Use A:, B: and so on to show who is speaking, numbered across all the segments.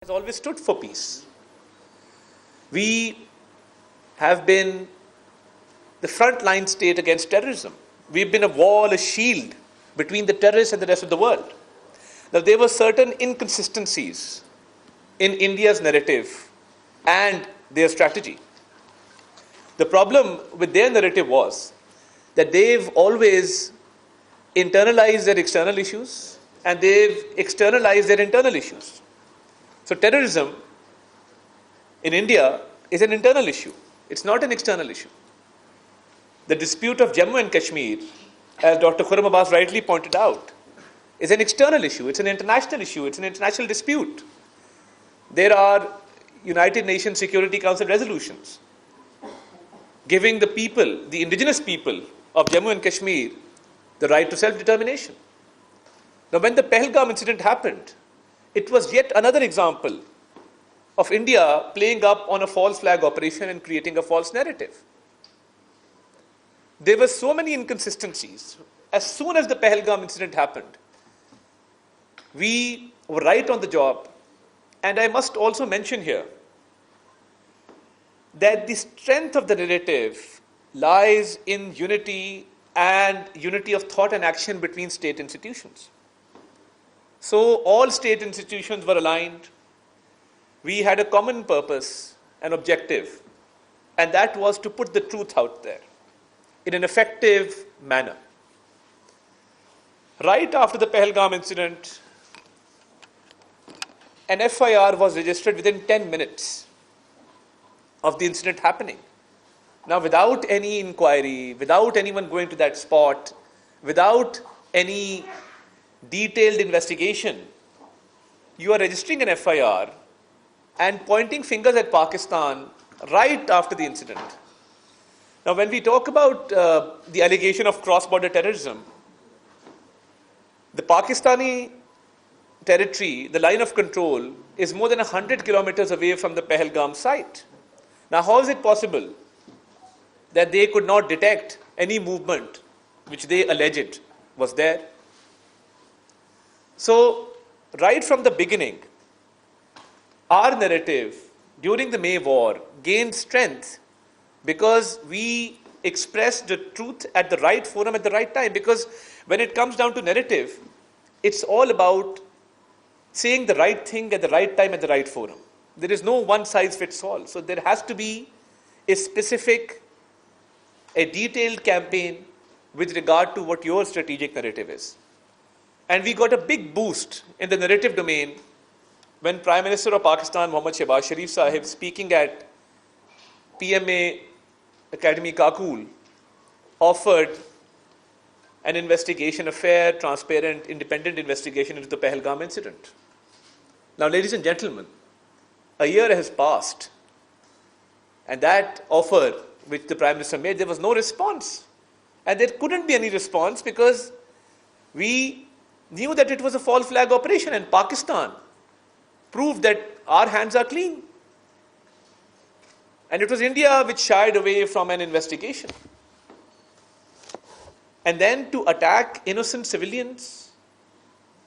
A: has always stood for peace. We have been the frontline state against terrorism. We've been a wall, a shield between the terrorists and the rest of the world. Now, there were certain inconsistencies in India's narrative and their strategy. The problem with their narrative was that they've always internalized their external issues and they've externalized their internal issues. So terrorism in India is an internal issue. It's not an external issue. The dispute of Jammu and Kashmir, as Dr. Khurram Abbas rightly pointed out, is an external issue. It's an international issue. It's an international dispute. There are United Nations Security Council resolutions giving the people, the indigenous people of Jammu and Kashmir, the right to self-determination. Now, when the Pahalgam incident happened, it was yet another example of India playing up on a false flag operation and creating a false narrative. There were so many inconsistencies. As soon as the Pahalgam incident happened, we were right on the job. And I must also mention here that the strength of the narrative lies in unity and unity of thought and action between state institutions. So all state institutions were aligned. We had a common purpose, an objective, and that was to put the truth out there in an effective manner. Right after the Pahalgam incident, an FIR was registered within 10 minutes of the incident happening. Now, without any inquiry, without anyone going to that spot, without any detailed investigation, you are registering an FIR and pointing fingers at Pakistan right after the incident. Now, when we talk about the allegation of cross-border terrorism, the Pakistani territory, the line of control, is more than 100 kilometers away from the Pahalgam site. Now, how is it possible that they could not detect any movement which they alleged was there? So, right from the beginning, our narrative during the May War gained strength because we expressed the truth at the right forum at the right time. Because when it comes down to narrative, it's all about saying the right thing at the right time at the right forum. There is no one size fits all. So there has to be a specific, a detailed campaign with regard to what your strategic narrative is. And we got a big boost in the narrative domain when Prime Minister of Pakistan, Mohammad Shehbaz Sharif Sahib, speaking at PMA Academy Kakul, offered an investigation, a fair, transparent, independent investigation into the Pahalgam incident. Now, ladies and gentlemen, a year has passed, and that offer which the Prime Minister made, there was no response. And there couldn't be any response because we knew that it was a false flag operation, and Pakistan proved that our hands are clean. And it was India which shied away from an investigation. And then to attack innocent civilians,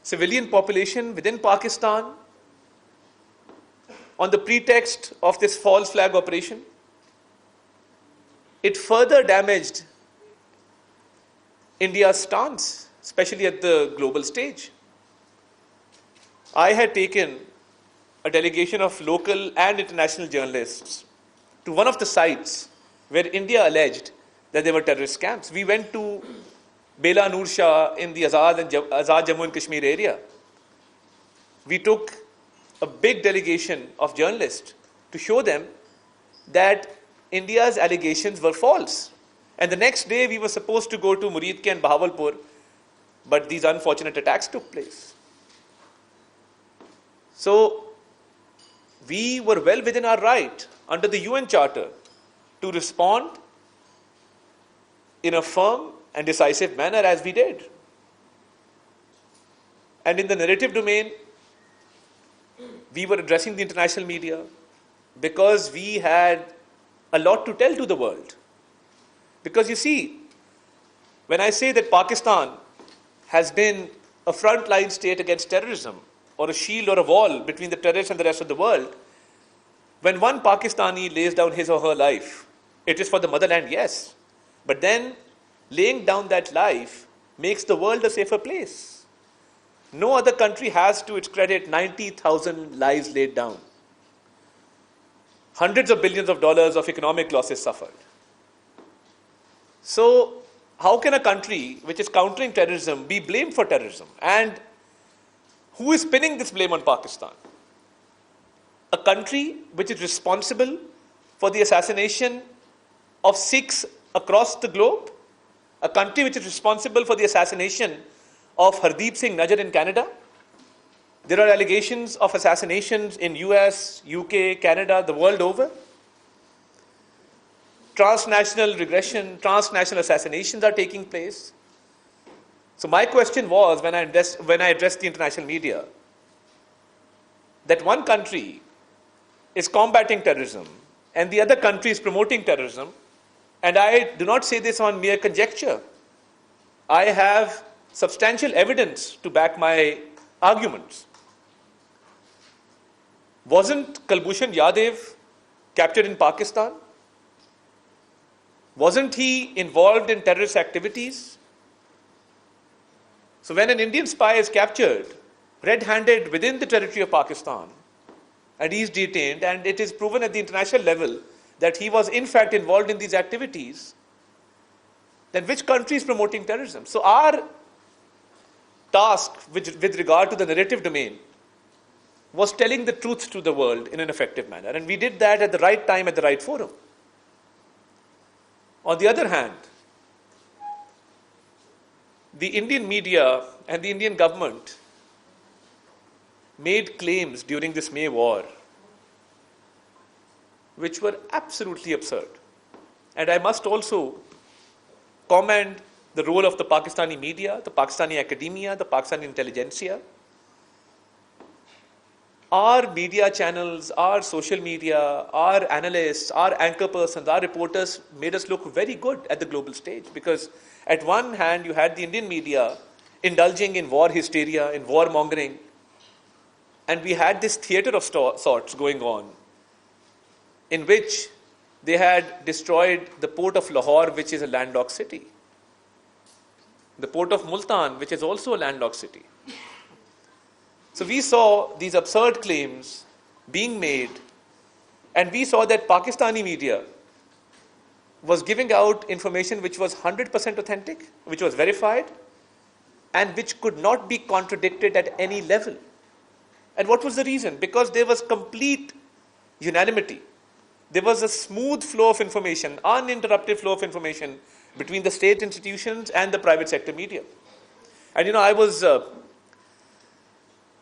A: civilian population within Pakistan on the pretext of this false flag operation, it further damaged India's stance, especially at the global stage. I had taken a delegation of local and international journalists to one of the sites where India alleged that there were terrorist camps. We went to Bela Noor Shah in the Azad Jammu and Kashmir area. We took a big delegation of journalists to show them that India's allegations were false. And the next day we were supposed to go to Muridke and Bahawalpur, but these unfortunate attacks took place. So we were well within our right under the UN Charter to respond in a firm and decisive manner as we did. And in the narrative domain, we were addressing the international media because we had a lot to tell to the world. Because you see, when I say that Pakistan has been a frontline state against terrorism, or a shield or a wall between the terrorists and the rest of the world. When one Pakistani lays down his or her life, it is for the motherland, yes. But then laying down that life makes the world a safer place. No other country has to its credit 90,000 lives laid down. Hundreds of billions of dollars of economic losses suffered. So, how can a country which is countering terrorism be blamed for terrorism? And who is pinning this blame on Pakistan? A country which is responsible for the assassination of Sikhs across the globe? A country which is responsible for the assassination of Hardeep Singh Najjar in Canada? There are allegations of assassinations in US, UK, Canada, the world over. Transnational regression, transnational assassinations are taking place. So my question was, when I addressed the international media, that one country is combating terrorism and the other country is promoting terrorism, and I do not say this on mere conjecture. I have substantial evidence to back my arguments. Wasn't Kulbhushan Jadhav captured in Pakistan? Wasn't he involved in terrorist activities? So when an Indian spy is captured, red-handed within the territory of Pakistan, and he is detained, and it is proven at the international level that he was in fact involved in these activities, then which country is promoting terrorism? So our task with regard to the narrative domain was telling the truth to the world in an effective manner, and we did that at the right time, at the right forum. On the other hand, the Indian media and the Indian government made claims during this May war which were absolutely absurd. And I must also commend the role of the Pakistani media, the Pakistani academia, the Pakistani intelligentsia. Our media channels, our social media, our analysts, our anchor persons, our reporters made us look very good at the global stage, because at one hand you had the Indian media indulging in war hysteria, in war mongering, and we had this theatre of sorts going on in which they had destroyed the port of Lahore, which is a landlocked city, the port of Multan, which is also a landlocked city. So we saw these absurd claims being made, and we saw that Pakistani media was giving out information which was 100% authentic, which was verified, and which could not be contradicted at any level. And what was the reason? Because there was complete unanimity. There was a smooth flow of information, uninterrupted flow of information between the state institutions and the private sector media. And I was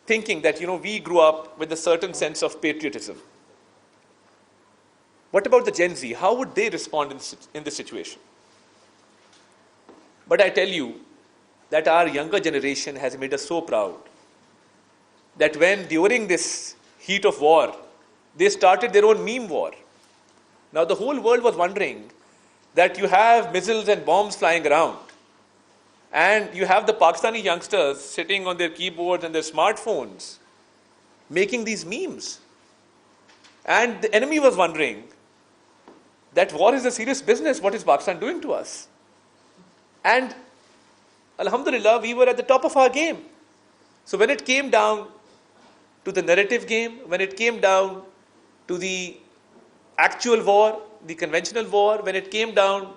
A: thinking that we grew up with a certain sense of patriotism. What about the Gen Z? How would they respond in this situation? But I tell you that our younger generation has made us so proud that when during this heat of war, they started their own meme war. Now the whole world was wondering that you have missiles and bombs flying around, and you have the Pakistani youngsters sitting on their keyboards and their smartphones making these memes. And the enemy was wondering that war is a serious business. What is Pakistan doing to us? And Alhamdulillah, we were at the top of our game. So when it came down to the narrative game, when it came down to the actual war, the conventional war, when it came down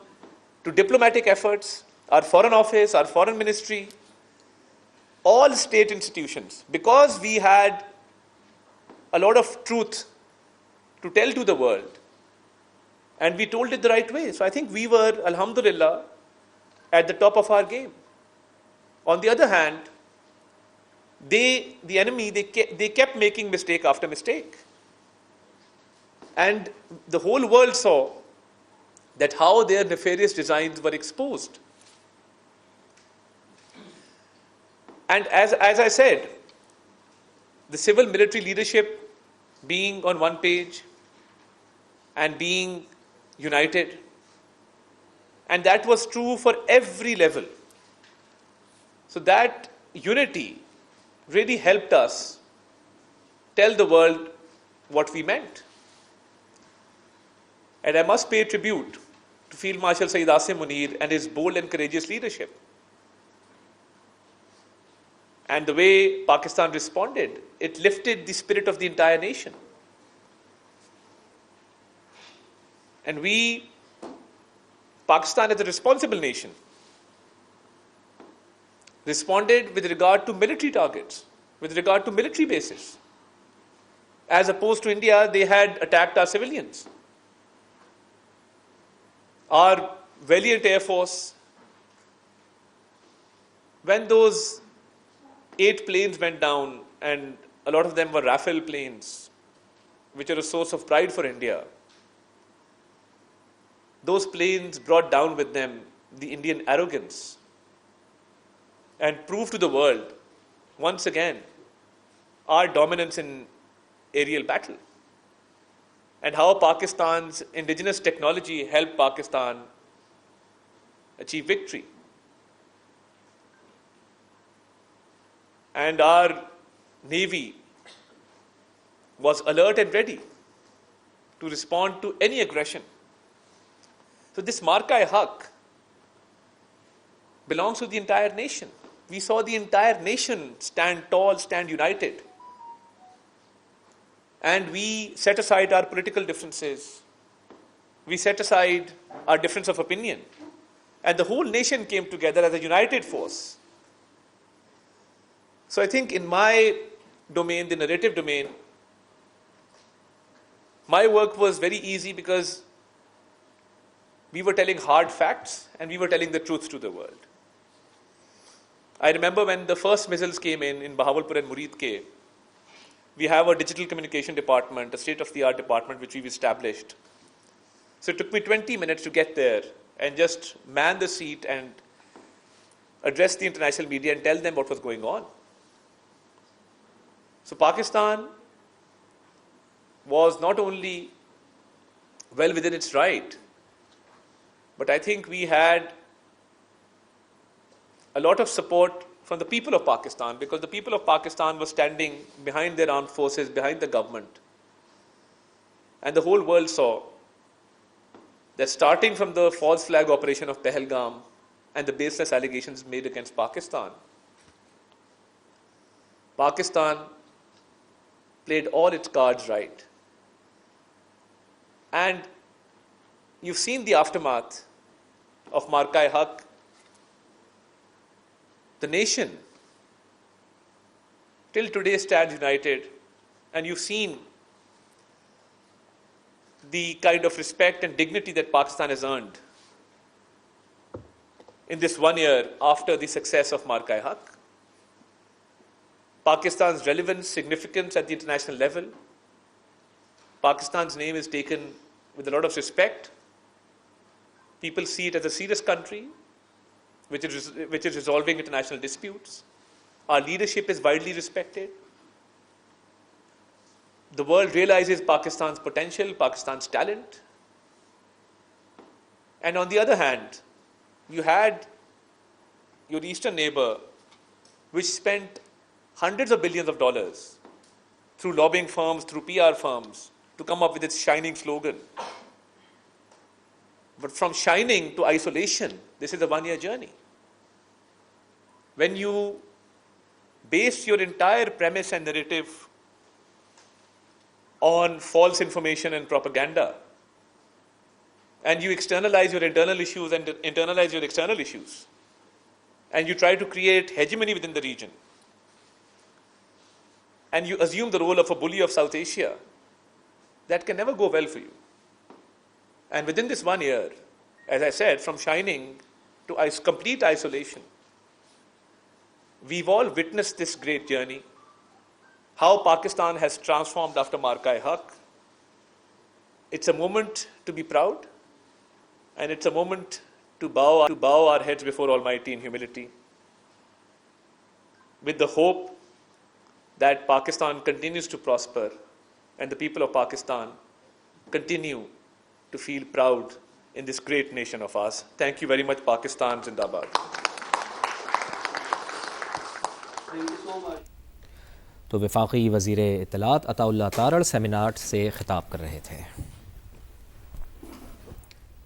A: to diplomatic efforts, our foreign office, our foreign ministry, all state institutions, because we had a lot of truth to tell to the world, and we told it the right way. So I think we were, alhamdulillah, at the top of our game. On the other hand, the enemy, they kept making mistake after mistake. And the whole world saw that how their nefarious designs were exposed. And as I said, the civil military leadership being on one page and being united, and that was true for every level. So that unity really helped us tell the world what we meant. And I must pay tribute to Field Marshal Saeed Asim Munir and his bold and courageous leadership. And the way Pakistan responded, it lifted the spirit of the entire nation. And we, Pakistan as a responsible nation, responded with regard to military targets, with regard to military bases. As opposed to India, they had attacked our civilians. Our valiant Air Force, when those 8 planes went down, and a lot of them were Rafale planes, which are a source of pride for India, those planes brought down with them the Indian arrogance and proved to the world, once again, our dominance in aerial battle and how Pakistan's indigenous technology helped Pakistan achieve victory. And our Navy was alert and ready to respond to any aggression. So this Marka-e-Haq belongs to the entire nation. We saw the entire nation stand tall, stand united. And we set aside our political differences. We set aside our difference of opinion. And the whole nation came together as a united force. So I think in my domain, the narrative domain, my work was very easy because we were telling hard facts and we were telling the truth to the world. I remember when the first missiles came in Bahawalpur and Murid Ke, we have a digital communication department, a state-of-the-art department which we've established. So it took me 20 minutes to get there and just man the seat and address the international media and tell them what was going on. So Pakistan was not only well within its right, but I think we had a lot of support from the people of Pakistan, because the people of Pakistan were standing behind their armed forces, behind the government. And the whole world saw that starting from the false flag operation of Pahalgam and the baseless allegations made against Pakistan, Pakistan played all its cards right. And you've seen the aftermath of Marka-e-Haq. The nation till today stands united, and you've seen the kind of respect and dignity that Pakistan has earned in this 1 year after the success of Marka-e-Haq. Pakistan's relevance, significance at the international level. Pakistan's name is taken with a lot of respect. People see it as a serious country which is resolving international disputes. Our leadership is widely respected. The world realizes Pakistan's potential, Pakistan's talent. And on the other hand, you had your eastern neighbor, which spent hundreds of billions of dollars through lobbying firms, through PR firms, to come up with its shining slogan. But from shining to isolation, this is a 1-year journey. When you base your entire premise and narrative on false information and propaganda, and you externalize your internal issues and internalize your external issues, and you try to create hegemony within the region, and you assume the role of a bully of South Asia, that can never go well for you. And within this 1 year, as I said, from shining to complete isolation, we've all witnessed this great journey, how Pakistan has transformed after Marka-e-Haq. It's a moment to be proud, and it's a moment to bow our heads before Almighty in humility, with the hope that Pakistan continues to prosper and the people of Pakistan continue to feel proud in this great nation of ours. Thank you very much. Pakistan Zindabad.
B: Thank you so much. तो वफाकी वज़ीर इत्तलात अता Tarar seminar से खिताब कर रहे थे।